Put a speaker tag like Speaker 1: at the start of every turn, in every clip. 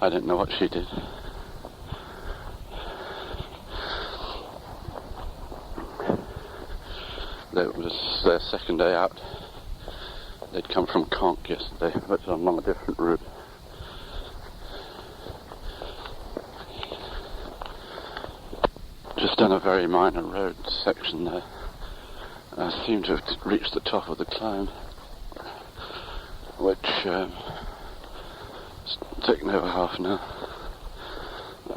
Speaker 1: I don't know what she did. It was their second day out. They'd come from Cahors yesterday, but along a different route. Just done a very minor road section there. I seem to have reached the top of the climb, which has taken over half an hour.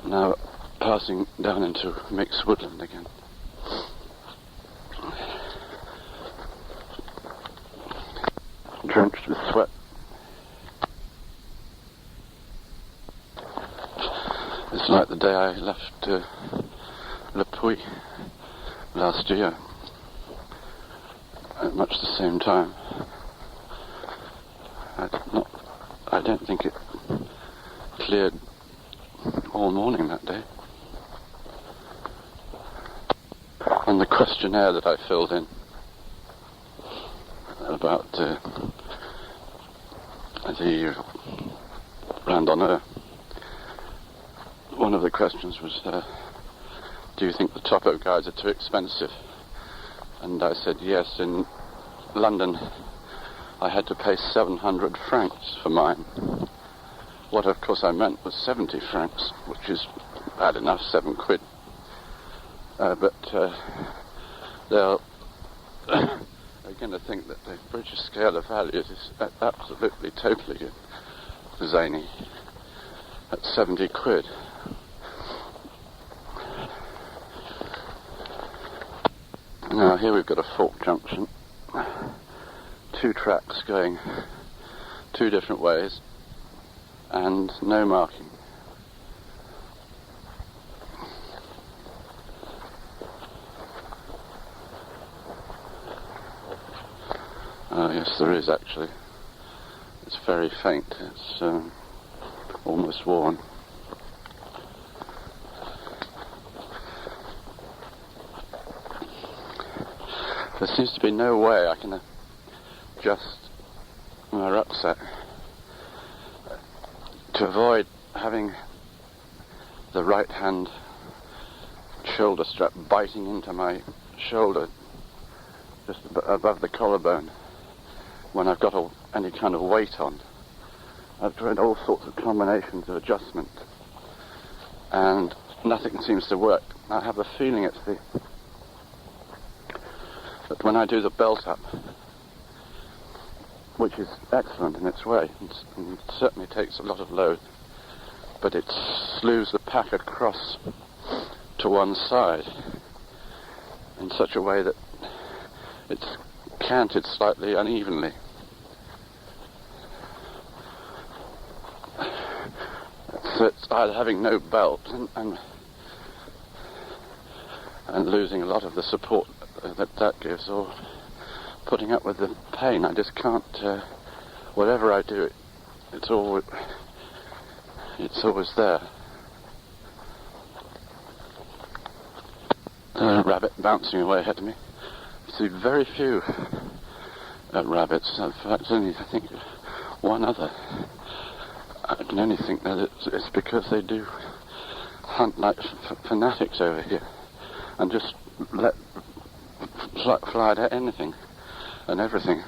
Speaker 1: Now passing down into mixed woodland again. Drenched with sweat. It's like the day I left Le Puy last year, at much the same time. I don't think it cleared all morning that day. And the questionnaire that I filled in about the randonneur, one of the questions was, do you think the topo guides are too expensive? And I said yes. In London I had to pay 700 francs for mine. What of course I meant was 70 francs, which is bad enough, 7 quid. But they're going to think that the British scale of values is absolutely, totally zany at 70 quid. Now here we've got a fork junction, 2 tracks going 2 different ways, and no marking. Oh yes, there is actually. It's very faint. It's almost worn. There seems to be no way I can adjust my rucksack to avoid having the right hand shoulder strap biting into my shoulder just above the collarbone when I've got any kind of weight on. I've tried all sorts of combinations of adjustment and nothing seems to work. I have the feeling but when I do the belt up, which is excellent in its way, and it certainly takes a lot of load, but it slews the pack across to one side in such a way that it's canted slightly unevenly. So it's either having no belt and losing a lot of the support that gives, or putting up with the pain. I just can't, whatever I do, it's always there. A rabbit bouncing away ahead of me. I see very few rabbits. In fact, only I think one other. I can only think that it's because they do hunt like fanatics over here and just let fly at anything and everything,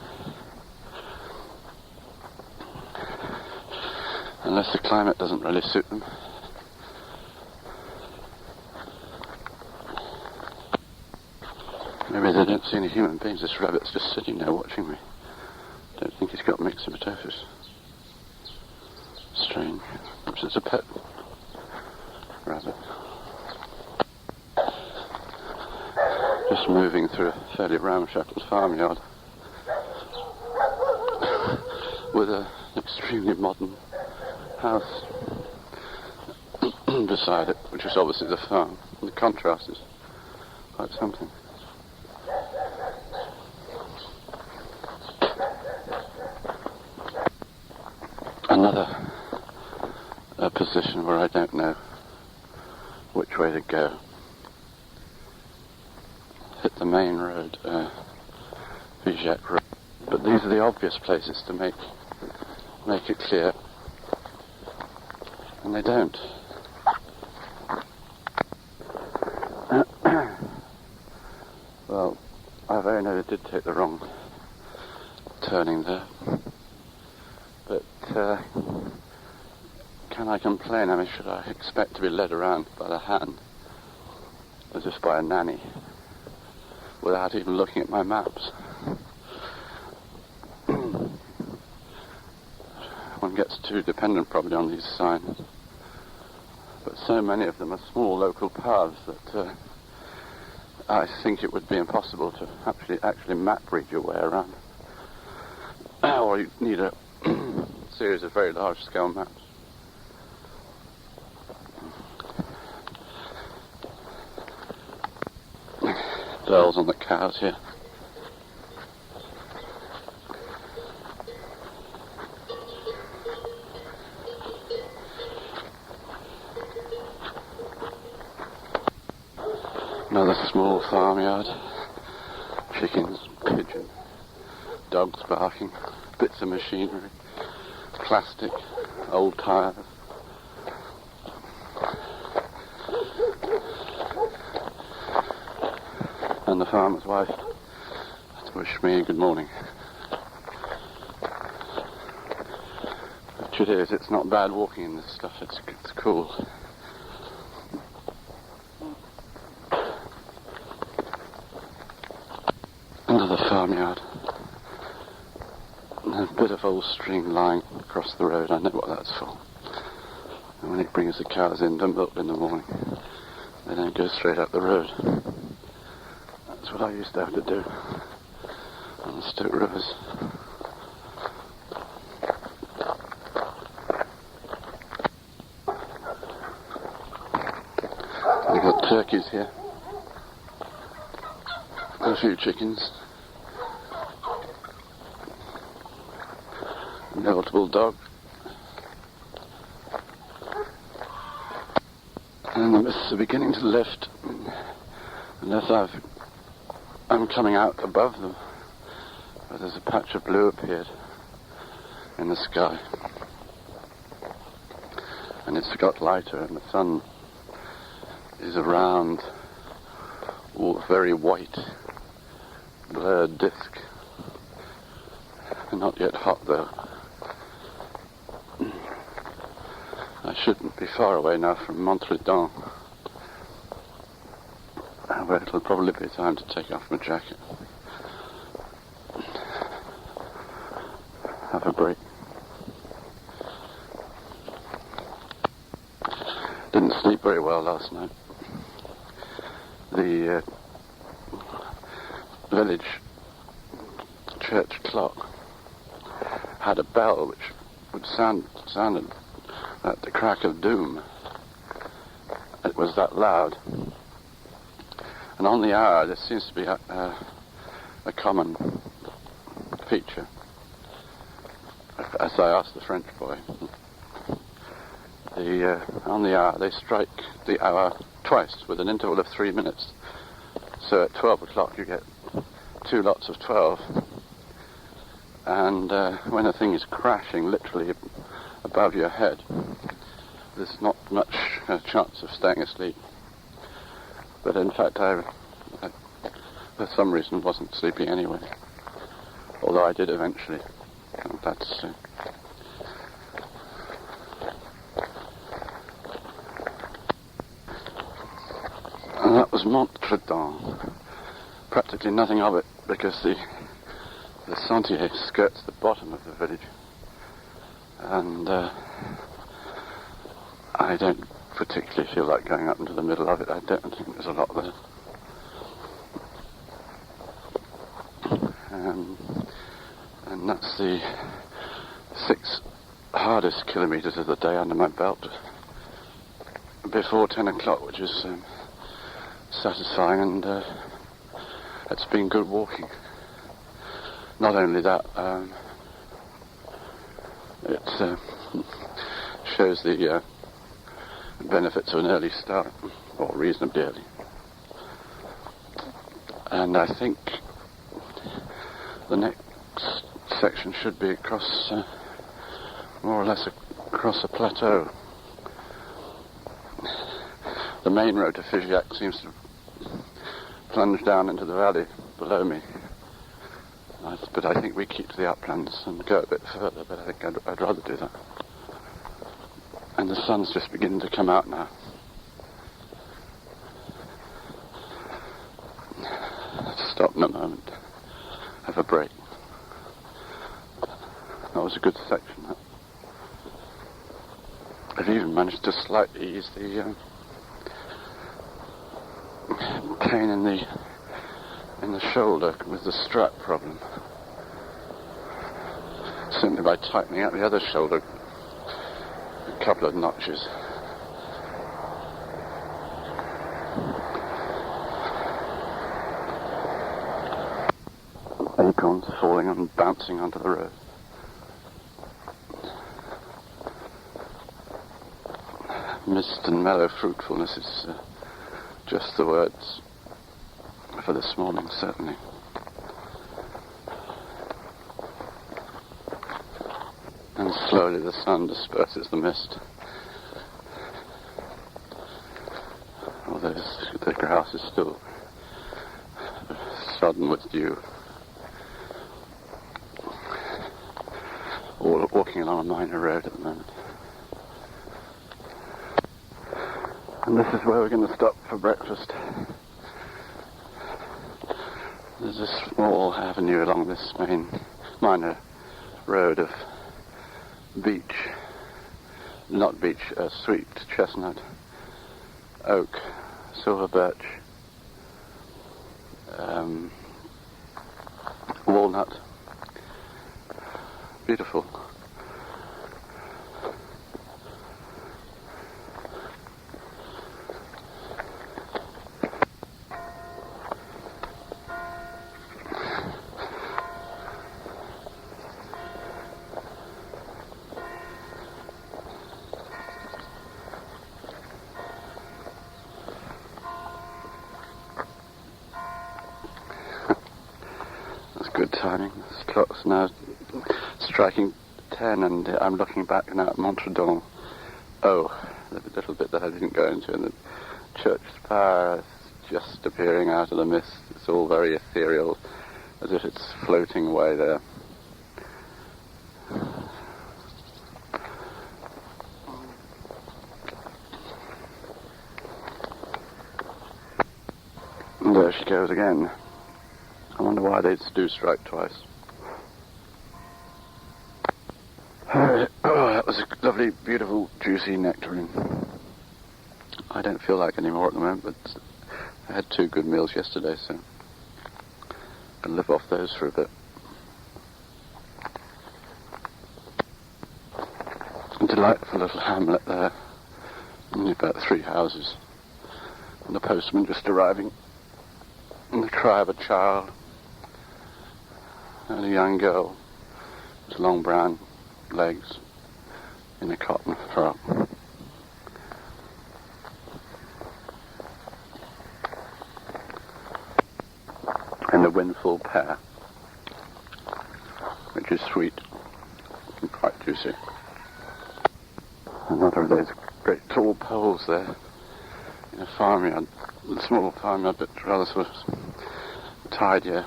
Speaker 1: unless the climate doesn't really suit them. Maybe they don't see any human beings. This rabbit's just sitting there watching me. Don't think he's got myxomatosis. Strange. Perhaps it's a pet rabbit. Just moving through a fairly ramshackle farmyard with an extremely modern house beside it, which is obviously the farm. And the contrast is quite something. Another position where I don't know which way to go. Hit the main road, Vijac Road, but these are the obvious places to make it clear. and they don't. Well, I very nearly did take the wrong turning there, but can I complain? I mean, should I expect to be led around by the hand, as if by a nanny, without even looking at my maps? One gets too dependent probably on these signs, but so many of them are small local paths that I think it would be impossible to actually map read your way around, or you need a series of very large scale maps. Bells on the Cahors here. Another small farmyard. Chickens, pigeons, dogs barking, bits of machinery, plastic, old tyres. And the farmer's wife to wish me good morning. Which it is, it's not bad walking in this stuff, it's cool. Another farmyard. And a bit of old string lying across the road, I know what that's for. And when it brings the cows in to milk in the morning, they don't go straight up the road. That's what I used to have to do on the Stoke Rivers. We've got turkeys here, a few chickens, an old dog, and the mists are beginning to lift, unless I'm coming out above them, but there's a patch of blue appeared in the sky, and it's got lighter, and the sun is around, all very white, blurred disk, not yet hot though. I shouldn't be far away now from Montredon, where it'll probably be time to take off my jacket. Have a break. Didn't sleep very well last night. The village church clock had a bell which would sounded at the crack of doom. It was that loud. And on the hour, there seems to be a common feature. As I asked the French boy, on the hour, they strike the hour twice with an interval of 3 minutes. So at 12 o'clock you get 2 lots of 12. And when a thing is crashing literally above your head, there's not much chance of staying asleep. But in fact, I for some reason wasn't sleeping anyway. Although I did eventually. I'm glad to say. And that was Montredon. Practically nothing of it, because the sentier skirts the bottom of the village. And I don't particularly feel like going up into the middle of it. I don't think there's a lot there. And that's the 6 hardest kilometres of the day under my belt before 10 o'clock, which is satisfying, and it's been good walking. Not only that, it shows the benefits of an early start, or reasonably early. And I think the next section should be across, more or less across a plateau, The main road to Figeac seems to plunge down into the valley below me. But I think we keep to the uplands and go a bit further, but I think I'd rather do that. And the sun's just beginning to come out now. Let's stop in a moment, have a break. That was a good section. I've even managed to slightly ease the pain in the shoulder with the strap problem. Simply by tightening out the other shoulder a couple of notches. Acorns falling and bouncing onto the road. Mist and mellow fruitfulness is just the words for this morning, certainly. And slowly the sun disperses the mist. Although the grass is still sodden with dew. Walking along a minor road at the moment. And this is where we're going to stop for breakfast. There's a small avenue along this minor road of sweet chestnut, oak, silver birch, walnut. Beautiful. Good timing. This clock's now striking 10 and I'm looking back now at Montredon. Oh, the little bit that I didn't go into, and the church spire is just appearing out of the mist. It's all very ethereal, as if it's floating away there. And there she goes again. I wonder why they do strike twice. Oh, that was a lovely, beautiful, juicy nectarine. I don't feel like any more at the moment, but I had 2 good meals yesterday, so I can live off those for a bit. A delightful little hamlet there, only about 3 houses, and the postman just arriving, and the cry of a child. And a young girl with long brown legs in a cotton frock. And a windfall pear, which is sweet and quite juicy. Another of those great tall poles there in a farmyard, a small farmyard, but rather sort of tidier,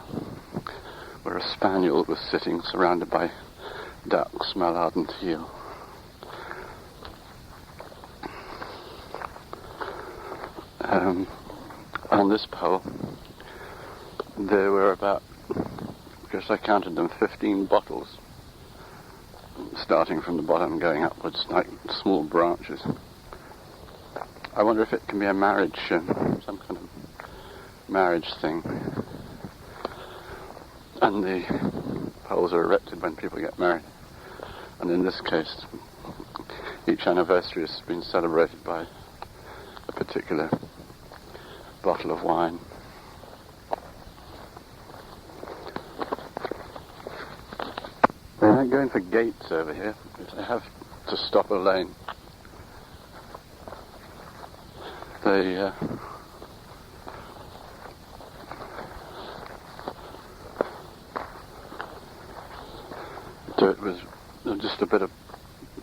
Speaker 1: where a spaniel was sitting surrounded by ducks, mallard and teal. On this pole there were about, because I counted them, 15 bottles, starting from the bottom going upwards like small branches. I wonder if it can be a marriage, some kind of marriage thing. And the poles are erected when people get married. And in this case, each anniversary has been celebrated by a particular bottle of wine. They aren't going for gates over here. They have to stop a lane. They do it with just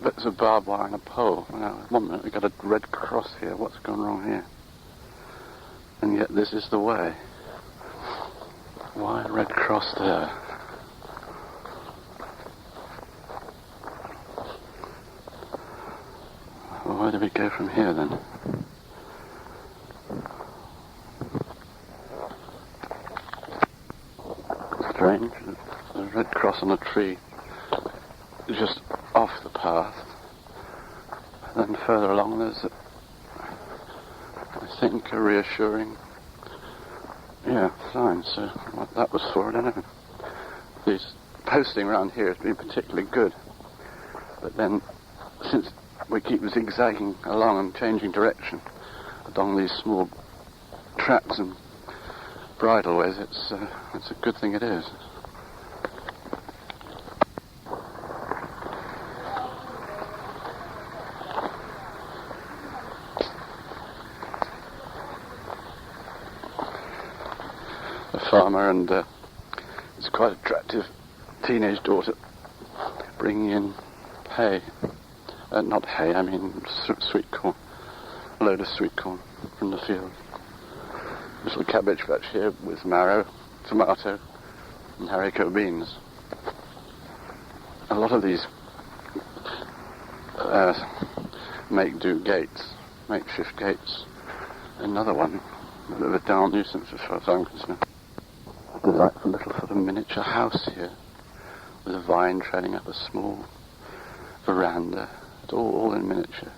Speaker 1: bits of barbed wire and a pole. Now, 1 minute, we've got a red cross here. What's gone wrong here? And yet this is the way. Why a red cross there? Well, where do we go from here then? Strange. A red cross on a tree just off the path. And then further along there's, I think, a reassuring sign. So what that was for, I don't know. This posting around here has been particularly good. But then, since we keep zigzagging along and changing direction along these small tracks and bridleways, it's a good thing it is. A farmer and his quite attractive teenage daughter bringing in hay. Not hay, I mean sweet corn. A load of sweet corn from the field. Little cabbage patch here with marrow, tomato, and haricot beans. A lot of these make-do gates, makeshift gates. Another one, a bit of a dull nuisance as far as I'm concerned. A delightful little sort of miniature house here, with a vine trailing up a small veranda. It's all in miniature.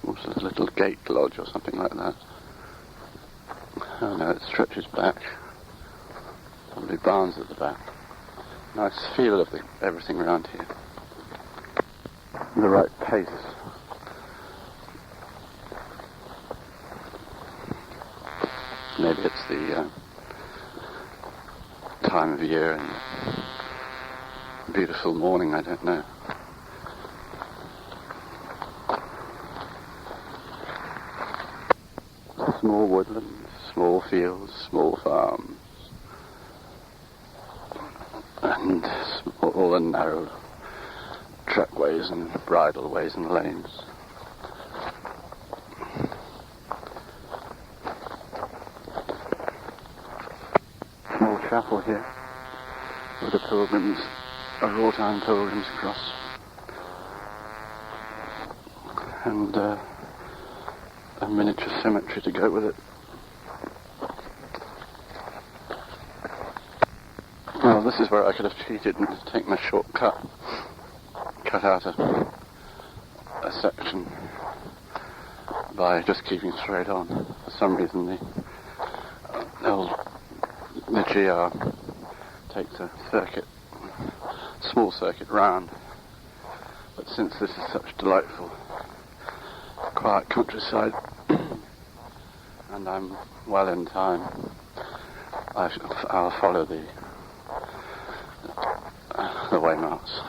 Speaker 1: Also a little gate lodge or something like that. Oh no, it stretches back. Lovely barns at the back. Nice feel of everything around here. The right pace. Maybe it's the time of year and beautiful morning, I don't know. Small woodlands, small fields, small farms, and all the narrow trackways and bridleways and lanes. Small chapel here, where the pilgrims, all-time pilgrims cross, and a miniature cemetery to go with it. Well, this is where I could have cheated and taken a shortcut, cut out a section by just keeping straight on. For some reason the GR takes a small circuit round, but since this is such delightful quiet countryside and I'm well in time, I'll follow the waymarks.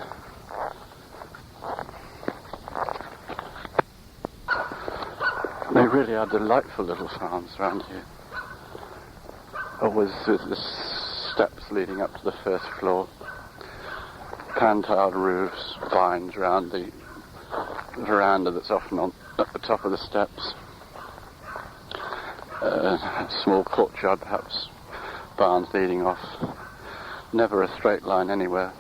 Speaker 1: They really are delightful little farms around here. Always with the steps leading up to the first floor, pan-tiled roofs, vines around the veranda that's often at the top of the steps. A small courtyard, perhaps barns leading off. Never a straight line anywhere.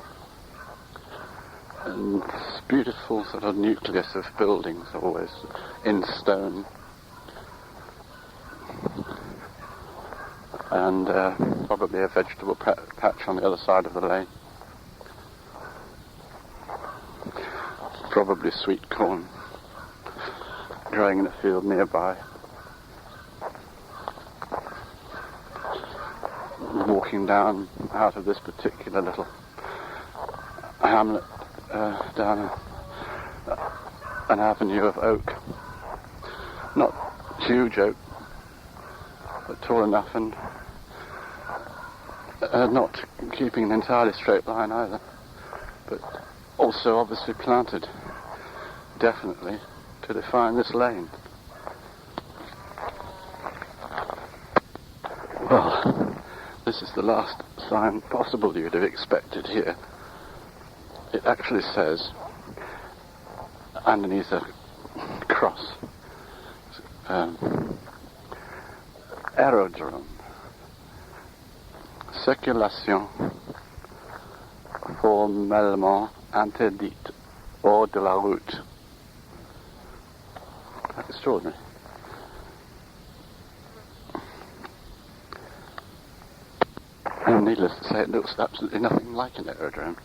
Speaker 1: And this beautiful sort of nucleus of buildings, always in stone. And probably a vegetable patch on the other side of the lane. Probably sweet corn growing in a field nearby. Walking down out of this particular little hamlet down an avenue of oak. Not huge oak, but tall enough and not keeping an entirely straight line either, but also obviously planted definitely to define this lane. Well, this is the last sign possible you'd have expected here. It actually says, underneath a cross, Aérodrome. Circulation formellement interdite hors de la route. That's extraordinary. And needless to say, it looks absolutely nothing like an aerodrome.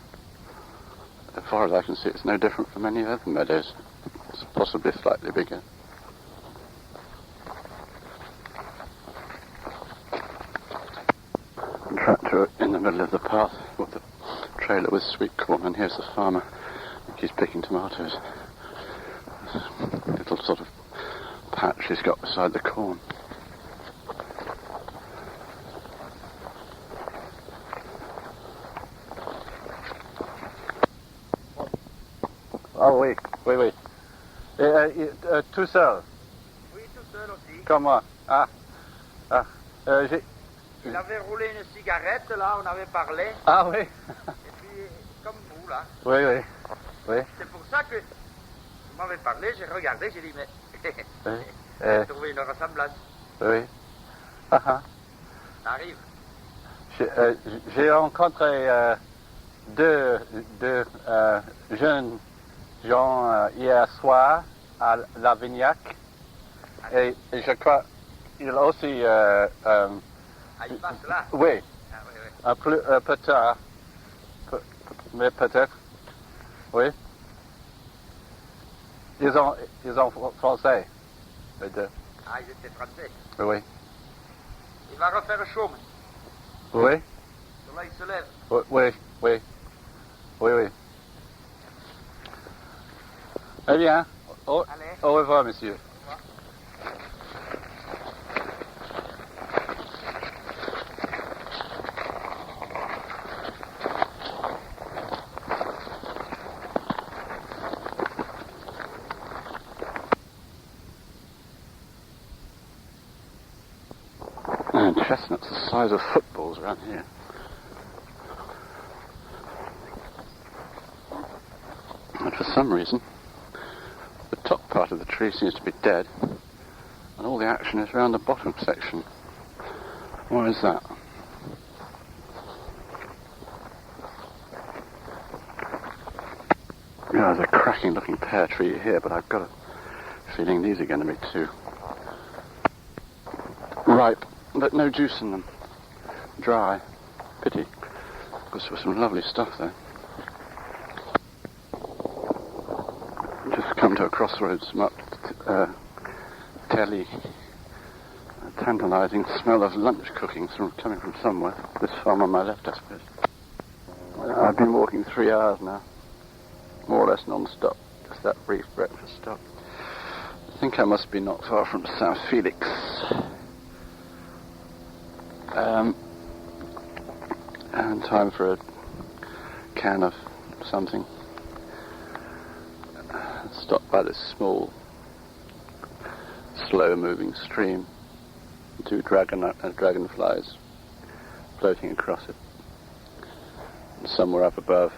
Speaker 1: As far as I can see, it's no different from any other meadows. It's possibly slightly bigger. Tractor in the middle of the path with the trailer with sweet corn, and here's the farmer. I think he's picking tomatoes. Little sort of patch he's got beside the corn. Oh oui, oui, oui. Tout seul.
Speaker 2: Oui, tout seul aussi.
Speaker 1: Comme moi.
Speaker 2: Il avait roulé une cigarette, là, on avait parlé.
Speaker 1: Ah oui.
Speaker 2: Et puis, comme vous, là.
Speaker 1: Oui, oui. Oui.
Speaker 2: C'est pour ça que vous m'avez parlé, j'ai regardé, j'ai dit, mais...
Speaker 1: Oui.
Speaker 2: J'ai trouvé une ressemblance.
Speaker 1: Oui. Ah, ah.
Speaker 2: Ça arrive.
Speaker 1: J'ai rencontré deux jeunes gens hier soir à la Vignac. Et je crois qu'il aussi...
Speaker 2: Ah, il passe là.
Speaker 1: oui.
Speaker 2: Ah, oui, oui.
Speaker 1: Un peu tard. Mais peut-être. Oui. Ils ont français. Les deux.
Speaker 2: Ah, ils étaient français.
Speaker 1: Oui.
Speaker 2: Il va refaire chaud.
Speaker 1: Oui.
Speaker 2: Le soleil se lève.
Speaker 1: Oui, oui, oui. Oui, oui. Eh bien,
Speaker 2: Allez.
Speaker 1: au revoir, monsieur. And chestnuts the size of footballs around here. And for some reason, the top part of the tree seems to be dead, and all the action is around the bottom section. Why is that? Yeah, there's a cracking looking pear tree here, but I've got a feeling these are going to be too ripe, but no juice in them. Dry. Pity, because there was some lovely stuff there. Just come to a crossroads, telly, a tantalising smell of lunch cooking coming from somewhere. This farm on my left, I suppose. I've been walking 3 hours now, more or less non-stop, just that brief breakfast stop. I think I must be not far from Saint Felix. And time for a can of something. Stopped by this small, slow-moving stream. 2 dragonflies floating across it. And somewhere up above,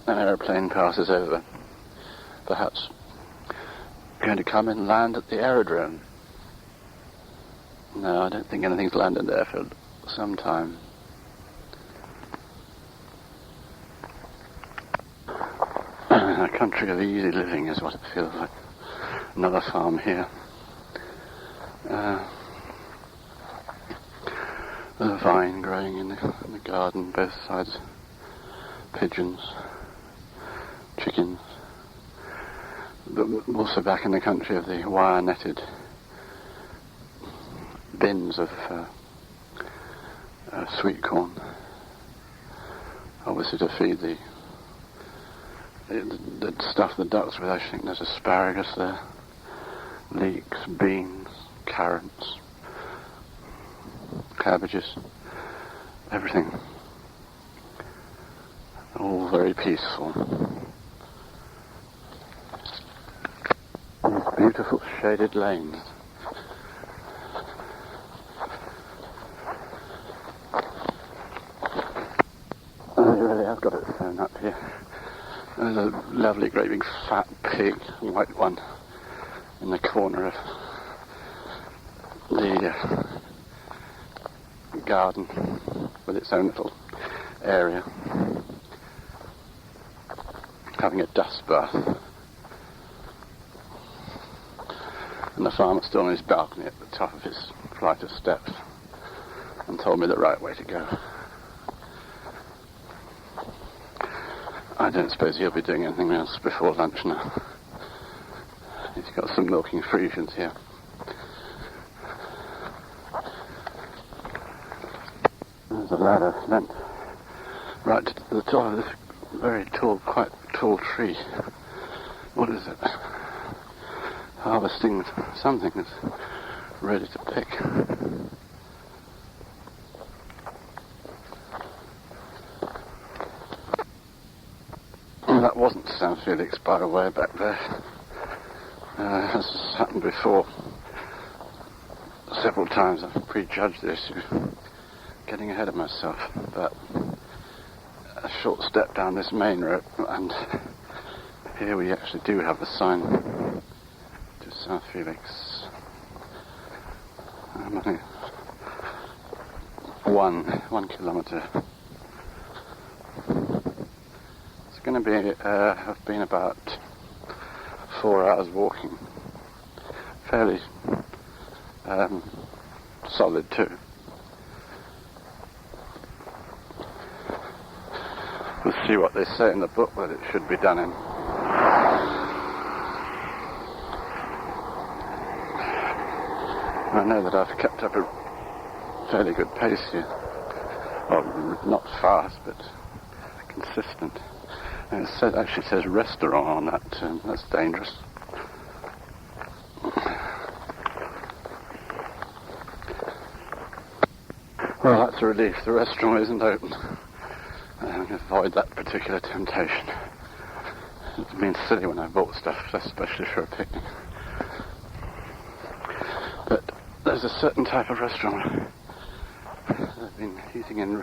Speaker 1: an aeroplane passes over. Perhaps going to come and land at the aerodrome. No, I don't think anything's landed there for some time. A country of easy living is what it feels like. Another farm here. A vine growing in the garden, both sides. Pigeons, chickens. But also back in the country of the wire-netted bins of sweet corn. Obviously to feed the stuff the ducks with. I think there's asparagus there, leeks, beans, carrots, cabbages, everything. All very peaceful. These beautiful shaded lanes. Oh, you really have got it sewn up here. There's a lovely, great big fat pig, white one, in the corner of the garden with its own little area, having a dust bath. And the farmer stood on his balcony at the top of his flight of steps and told me the right way to go. I don't suppose he'll be doing anything else before lunch now. He's got some milking Frisians here. There's a ladder lent right to the top of this very tall, quite tall tree. What is it? Harvesting something that's ready to pick. That wasn't San Felix, by the way, back there. As has happened before, several times I've prejudged the issue, getting ahead of myself. But a short step down this main road, and here we actually do have a sign to San Felix. I think 1 kilometre. It's going to be have been about 4 hours walking. Fairly solid too. We'll see what they say in the book that it should be done in. I know that I've kept up a fairly good pace here. Well, not fast, but consistent. And it actually says restaurant on that. That's dangerous. Well, that's a relief. The restaurant isn't open. I'm going to avoid that particular temptation. It's been silly when I bought stuff, especially for a picnic. But there's a certain type of restaurant I've been eating in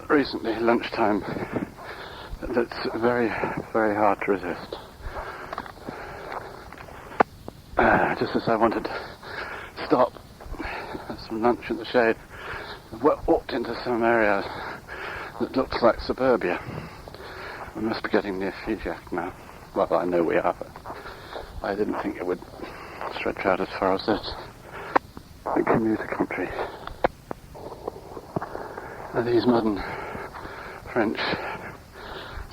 Speaker 1: recently, lunchtime, that's very, very hard to resist. Just as I wanted to stop, have some lunch in the shade, I walked into some area that looks like suburbia. We must be getting near Figeac now. Well, I know we are, but I didn't think it would stretch out as far as this. The commuter country. Now, these modern French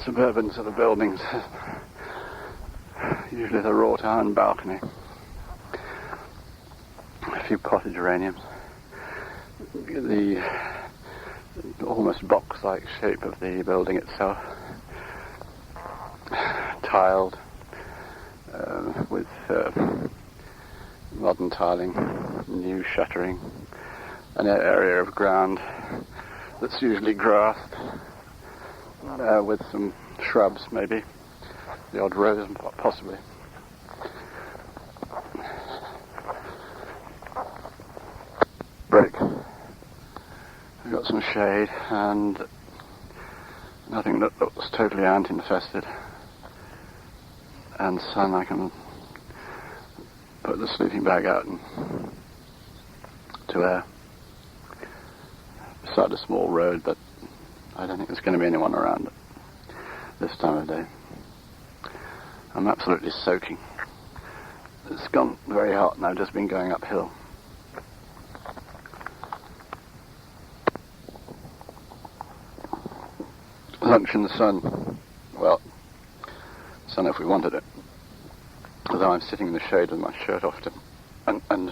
Speaker 1: suburban sort of buildings have usually the wrought iron balcony, a few potted geraniums, the almost box-like shape of the building itself, tiled with modern tiling, new shuttering, an area of ground that's usually grassed with some shrubs, maybe the odd rose possibly. Break. We've got some shade and nothing that looks totally ant infested, and sun. I can put the sleeping bag out and to air beside a small road, but I don't think there's going to be anyone around this time of day. I'm absolutely soaking. It's gone very hot and I've just been going uphill. Lunch in the sun. Well, sun if we wanted it. Although I'm sitting in the shade with my shirt off and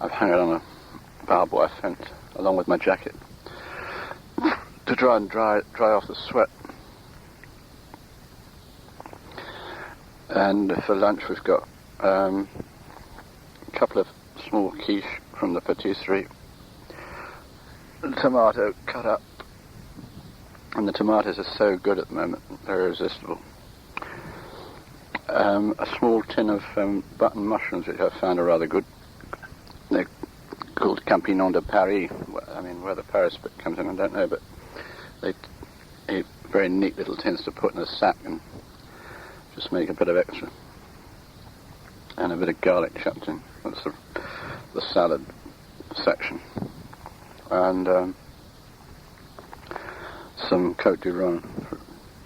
Speaker 1: I've hung it on a barbed wire fence along with my jacket to try and dry off the sweat. And for lunch we've got a couple of small quiche from the patisserie, tomato cut up, and the tomatoes are so good at the moment, they're irresistible. A small tin of button mushrooms which I found are rather good. They're called Champignons de Paris. I mean, where the Paris bit comes in I don't know, but they're very neat little tins to put in a sack and just make a bit of extra. And a bit of garlic chucked in. That's the salad section. and some Côte du Rhône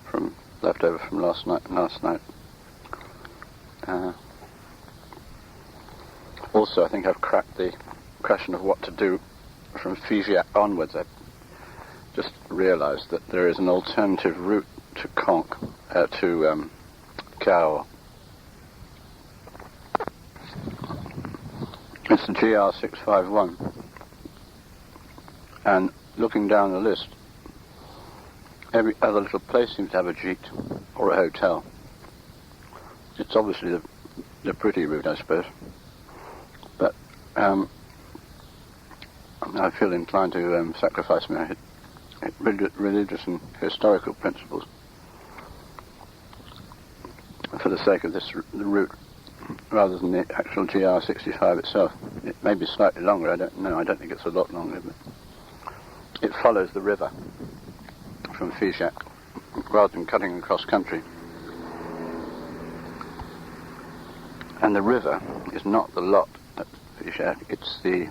Speaker 1: from leftover from last night. Also, I think I've cracked the question of what to do from Figeac onwards. I've just realised that there is an alternative route to Cahors. It's the GR651, and looking down the list, every other little place seems to have a gîte or a hotel. It's obviously the pretty route, I suppose, but I feel inclined to sacrifice my religious and historical principles for the sake of the route, rather than the actual GR65 itself. It may be slightly longer, I don't know. I don't think it's a lot longer, but it follows the river from Figeac rather than cutting across country. And the river is not the lot at Figeac, it's the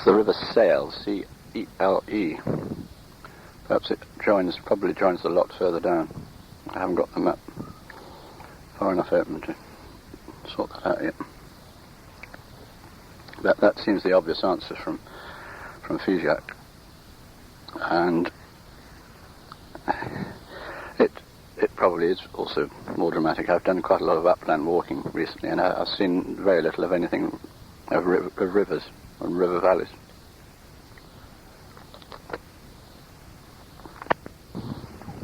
Speaker 1: river Cele, C-E-L-E. Perhaps it probably joins the lot further down. I haven't got the map far enough open to sort that out yet. That seems the obvious answer from Figeac. And it probably is also more dramatic. I've done quite a lot of upland walking recently, and I've seen very little of anything of rivers and river valleys.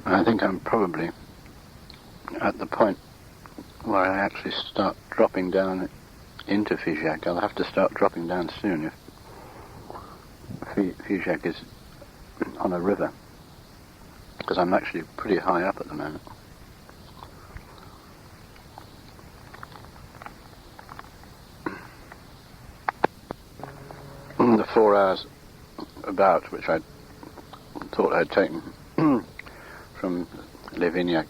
Speaker 1: I think I'm probably at the point where I actually start dropping down into Figeac. I'll have to start dropping down soon if Figeac is on a river, because I'm actually pretty high up at the moment. The 4 hours about which I thought I'd taken from Lévignac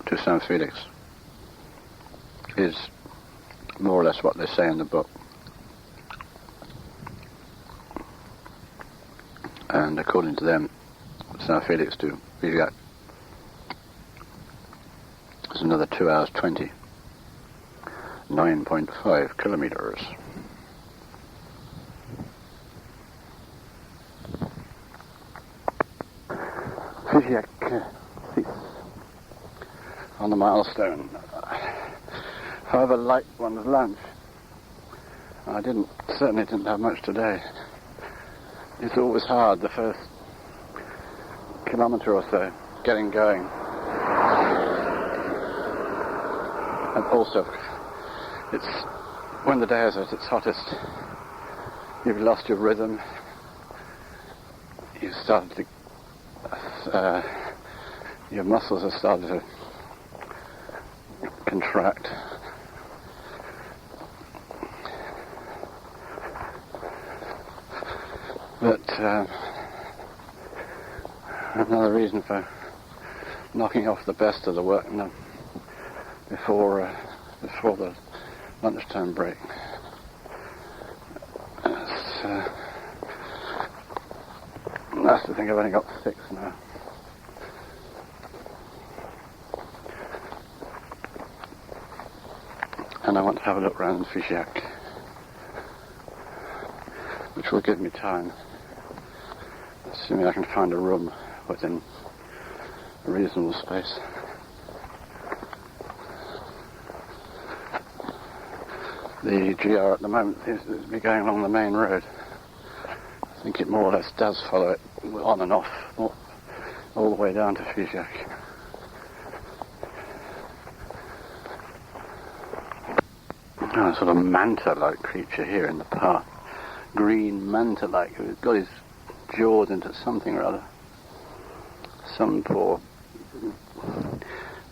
Speaker 1: to Saint Felix is more or less what they say in the book. And according to them, Saint Felix to Figeac is another 2 hours 20, 9.5 kilometers. Figeac 6 on the milestone. However light one's lunch, I certainly didn't have much today. It's always hard the first kilometre or so, getting going. And also, it's when the day is at its hottest, you've lost your rhythm, you've started to your muscles have started to contract. But another reason for knocking off the best of the work before the lunchtime break. Nice to think I've only got 6 now. And I want to have a look around Figeac, which will give me time, assuming I can find a room within a reasonable space. The GR at the moment seems to be going along the main road. I think it more or less does follow it on and off, all the way down to Figeac. Oh, a sort of manta-like creature here in the path. Green manta-like, who's got his jaws into something or other. Some poor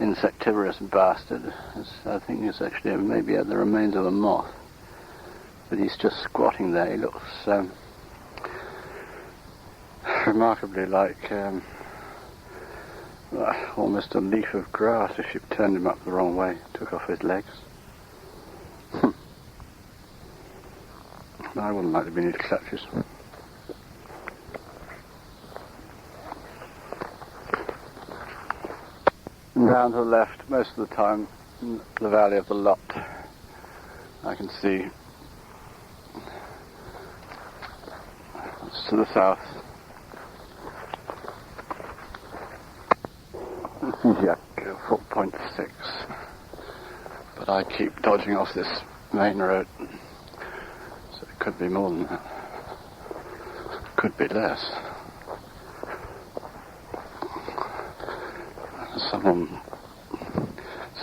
Speaker 1: insectivorous bastard. I think it's actually maybe the remains of a moth. But he's just squatting there. He looks remarkably like almost a leaf of grass if you turned him up the wrong way, took off his legs. I wouldn't like to be near clutches. And down to the left, most of the time, in the valley of the Lot, I can see to the south. Yeah, 4.6. But I keep dodging off this main road, so it could be more than that. Could be less. Someone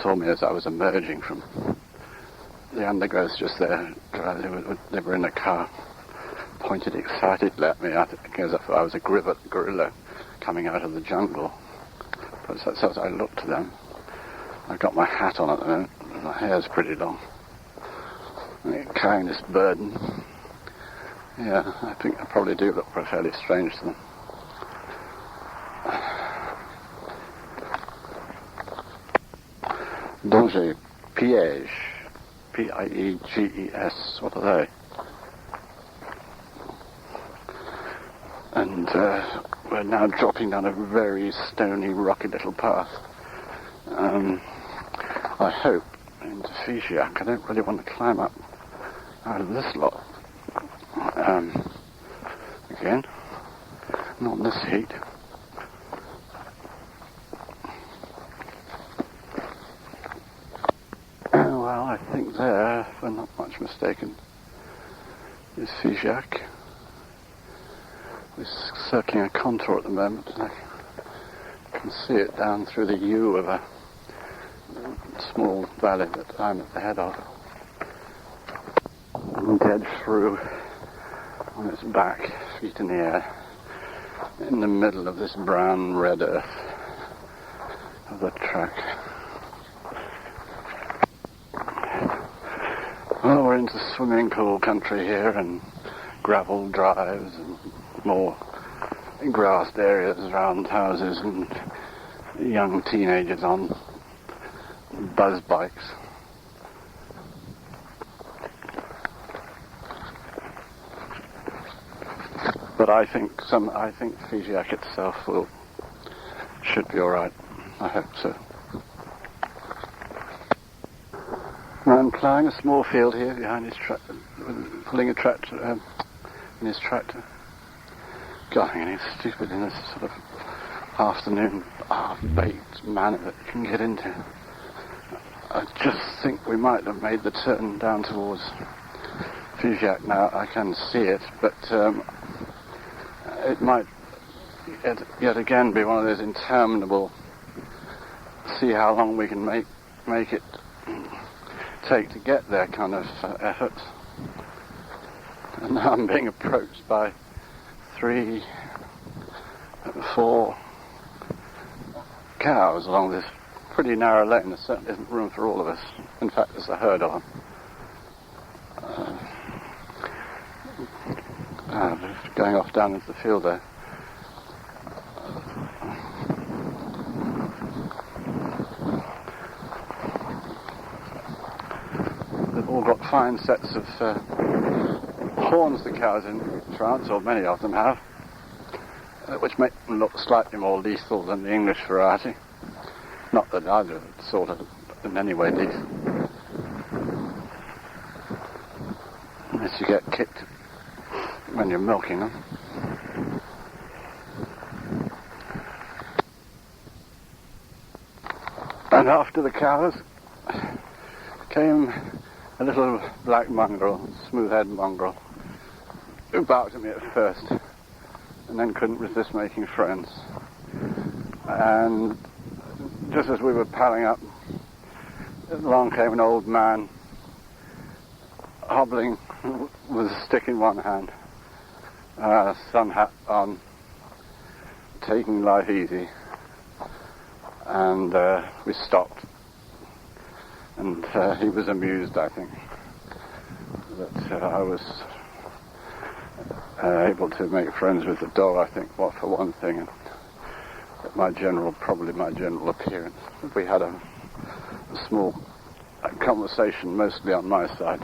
Speaker 1: saw me as I was emerging from the undergrowth just there. They were in a car, pointed excitedly at me as if I was a gorilla coming out of the jungle. So as I looked to them, I've got my hat on at the moment, and my hair's pretty long. And carrying this burden. Yeah, I think I probably do look fairly strange to them. Danger, piège, P-I-E-G-E-S, what are they? And we're now dropping down a very stony, rocky little path. I hope into Figeac. I don't really want to climb up out of this lot. Again, not in this heat. Well, I think there, if I'm not much mistaken, is Figeac. We're circling a contour at the moment, and I can see it down through the U of a small valley that I'm at the head of. And dead through on its back, feet in the air, in the middle of this brown red earth of the track. Well, we're into swimming pool country here, and gravel drives and more grassed areas around houses, and young teenagers on buzz bikes. But I think Figeac itself should be all right. I hope so. I'm ploughing a small field here behind his tractor, pulling a tractor in his tractor. God, I'm getting stupid in this sort of afternoon, half-baked manner that you can get into. I just think we might have made the turn down towards Figeac now. I can see it, but it might yet again be one of those interminable, see how long we can make it take to get there kind of efforts. And now I'm being approached by 3, 4 cows along this pretty narrow lane. There certainly isn't room for all of us. In fact, there's a herd of them. Just going off down into the field there. They've all got fine sets of horns, the cows in France, or many of them have, which make them look slightly more lethal than the English variety. Not that either of it sort of in any way lethal. Unless you get kicked when you're milking them. And after the cows came a little black mongrel, smooth-head mongrel, who barked at me at first and then couldn't resist making friends. And just as we were paddling up, along came an old man hobbling with a stick in one hand, sun hat on, taking life easy. And we stopped, and he was amused, I think, that I was able to make friends with the dog, I think, well, for one thing, and my general appearance. We had a small conversation, mostly on my side.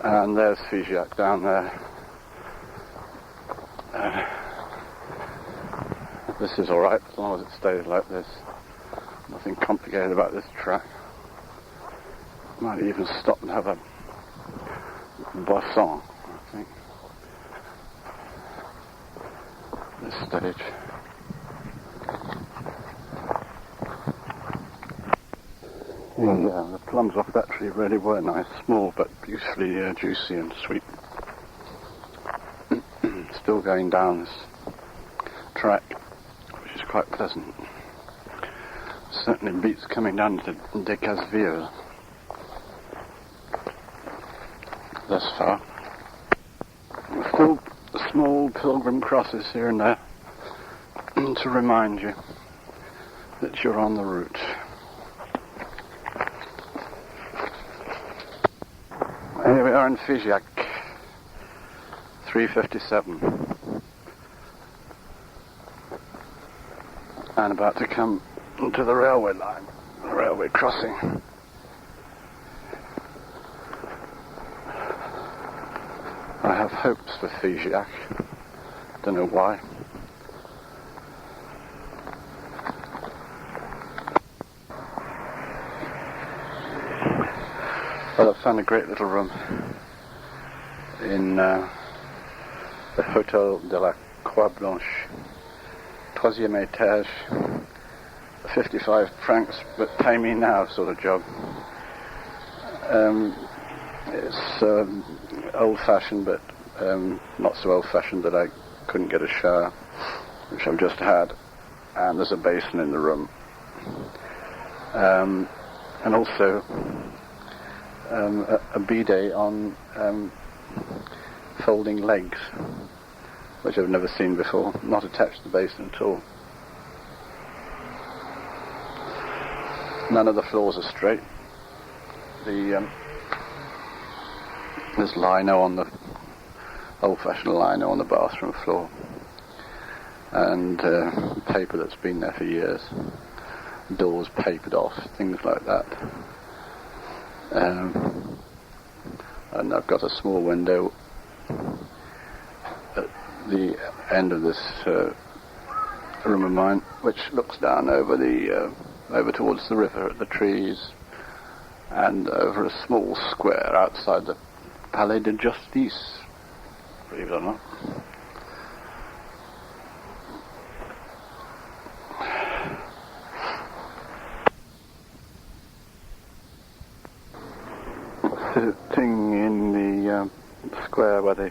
Speaker 1: And there's Figeac down there. This is alright as long as it stays like this. Nothing complicated about this track. Might even stop and have a boisson, I think. This stage. Yeah, the plums off that tree really were nice, small but beautifully juicy and sweet. Still going down this track, which is quite pleasant. Certainly beats coming down to Decazeville thus far. Still small pilgrim crosses here and there to remind you that you're on the route. Here we are in Figeac, 3:57, and about to come to the railway line, the railway crossing. I have hopes for Figeac, don't know why. Well, I found a great little room in the Hotel de la Croix Blanche, 3e étage, 55 francs, but pay me now sort of job. It's old-fashioned, but not so old-fashioned that I couldn't get a shower, which I've just had, and there's a basin in the room. And also a bidet on folding legs, which I've never seen before, not attached to the basin at all. None of the floors are straight. There's lino on the old-fashioned lino on the bathroom floor, and paper that's been there for years. Doors papered off, things like that. And I've got a small window at the end of this room of mine, which looks down over over towards the river at the trees, and over a small square outside the Palais de Justice, believe it or not. Sitting in the square where they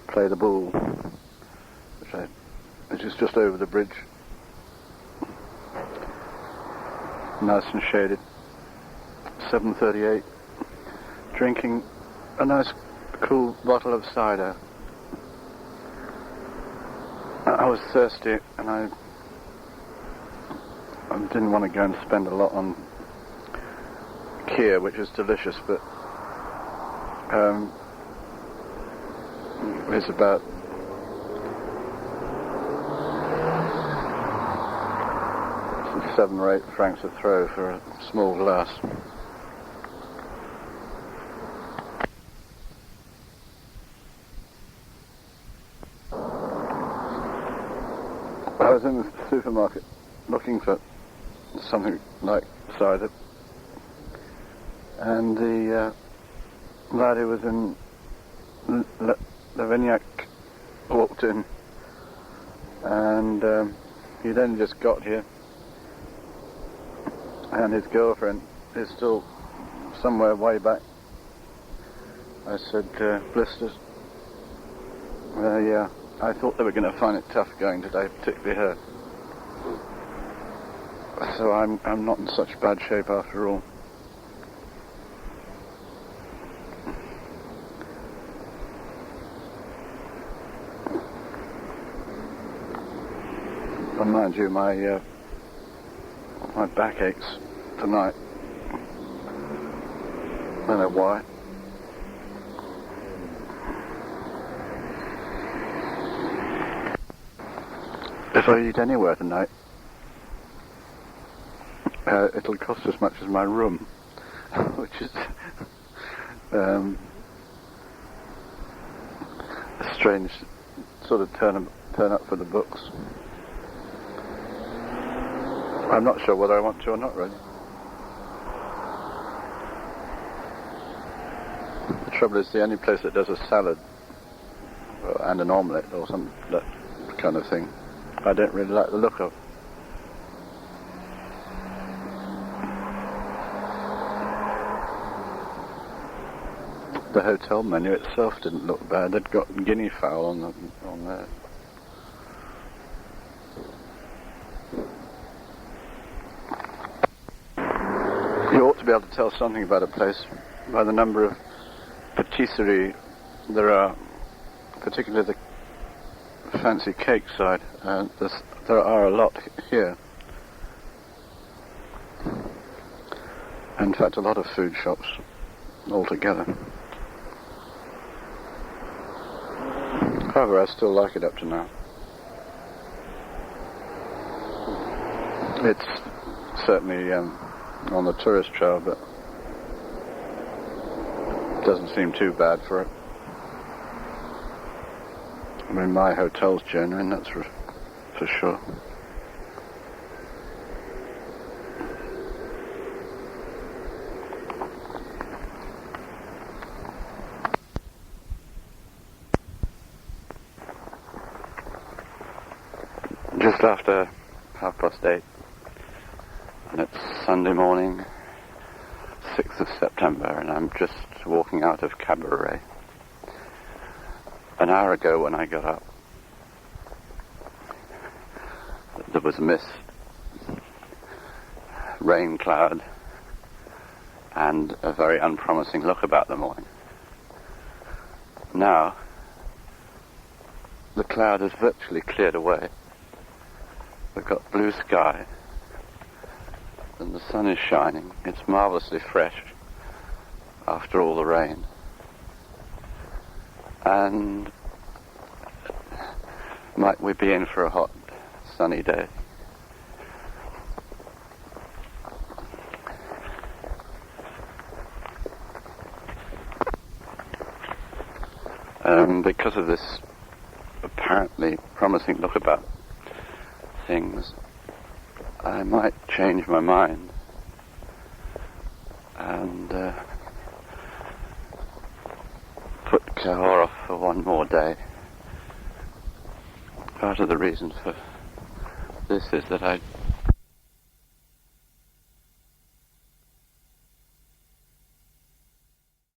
Speaker 1: play the bull, which is just over the bridge, nice and shaded, 7:38, drinking a nice cool bottle of cider. I was thirsty, and I didn't want to go and spend a lot on Kir, which is delicious, but it's about £7 or £8 a throw for a small glass. I was in the supermarket looking for something like cider, and the lad who was in Lavignac walked in, and he'd only just got here, and his girlfriend is still somewhere way back. I said, blisters. Yeah, I thought they were going to find it tough going today, particularly her. So I'm not in such bad shape after all. And mind you, my back aches tonight. I don't know why. If I eat anywhere tonight, it'll cost as much as my room, which is a strange sort of turn up for the books. I'm not sure whether I want to or not, really. The trouble is, the only place that does a salad and an omelette or some that kind of thing, I don't really like the look of. The hotel menu itself didn't look bad. They'd got guinea fowl on there. You ought to be able to tell something about a place by the number of patisserie there are, particularly the fancy cake side. There are a lot here. In fact, a lot of food shops altogether. However, I still like it up to now. It's certainly on the tourist trail, but doesn't seem too bad for it. I mean, my hotel's genuine, that's for sure. Just after 8:30, and it's Sunday morning, 6th of September, and I'm just walking out of Cabaret. An hour ago when I got up, there was mist, rain cloud, and a very unpromising look about the morning. Now, the cloud has virtually cleared away. We've got blue sky, and the sun is shining. It's marvelously fresh after all the rain. And might we be in for a hot, sunny day? Because of this apparently promising look about things, I might change my mind and put Cahors off for one more day. Part of the reason for this is that I